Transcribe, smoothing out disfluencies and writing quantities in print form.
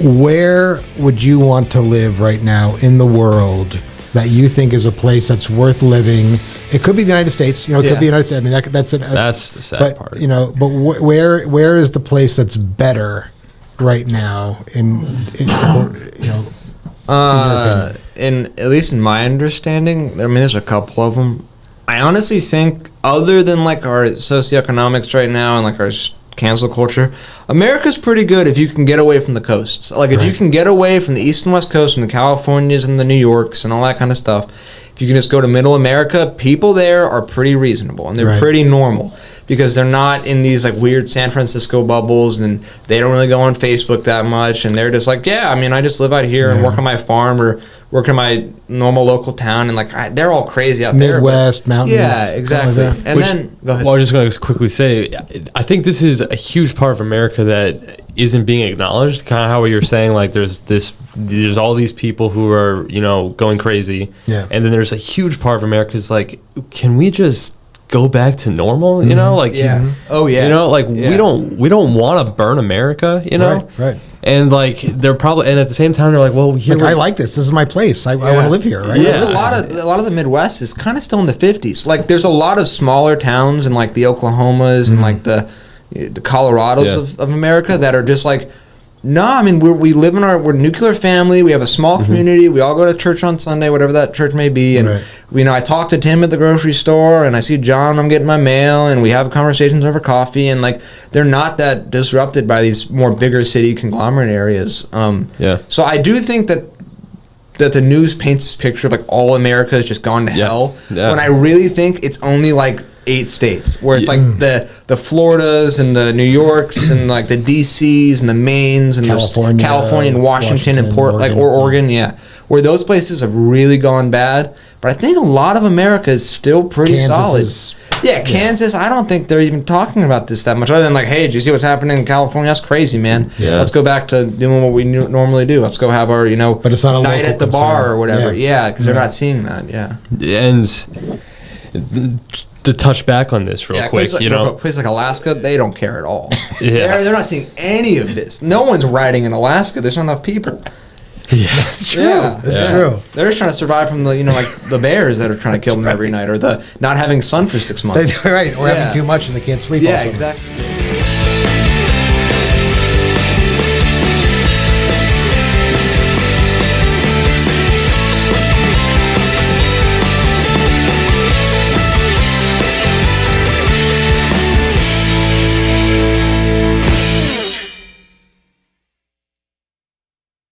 Where would you want to live right now in the world that you think is a place that's worth living? It could be the United States. It could be the United States. I mean, that's the sad part. But where is the place that's better right now in at least in my understanding, I mean, there's a couple of them. I honestly think, other than like our socioeconomics right now and like our cancel culture, America's pretty good if you can get away from the coasts. Like if you can get away from the East and West Coast, from the Californias and the New Yorks and all that kind of stuff. If you can just go to Middle America, people there are pretty reasonable and they're pretty normal, because they're not in these like weird San Francisco bubbles, and they don't really go on Facebook that much, and they're just like, I mean, I just live out here and work on my farm or work in my normal local town, and like they're all crazy out there. Midwest, mountains. Yeah, exactly. Like and then go ahead. Well, I was just going to quickly say, I think this is a huge part of America that isn't being acknowledged. Kind of how you're saying, like there's all these people who are going crazy, and then there's a huge part of America is like, can we just go back to normal? We don't want to burn America, right. And like they're probably, and at the same time they're like, well, here I like this is my place, I want to live here, right? There's a lot of the Midwest is kind of still in the 50s. Like there's a lot of smaller towns in like the Oklahomas and like the Colorados of America that are just like, no, I mean, we're a nuclear family. We have a small community. We all go to church on Sunday, whatever that church may be. And, I talk to Tim at the grocery store, and I see John, I'm getting my mail, and we have conversations over coffee. And, like, they're not that disrupted by these more bigger city conglomerate areas. So I do think that the news paints this picture of, like, all America has just gone to hell. When I really think it's only, like, 8 states, where it's like the Floridas and the New Yorks and like the DCs and the Maines and California and Washington and Oregon, where those places have really gone bad. But I think a lot of America is still pretty solid. Kansas, I don't think they're even talking about this that much, other than like, hey, did you see what's happening in California? That's crazy, man. Let's go back to doing what we normally do. Let's go have our but it's not a night at the bar or whatever. Because they're not seeing that. And to touch back on this real quick, places like Alaska, they don't care at all. They're not seeing any of this. No one's riding in Alaska. There's not enough people. That's true. That's true. They're just trying to survive from the like the bears that are trying to kill them every night, or the not having sun for 6 months. Or having too much and they can't sleep. Exactly.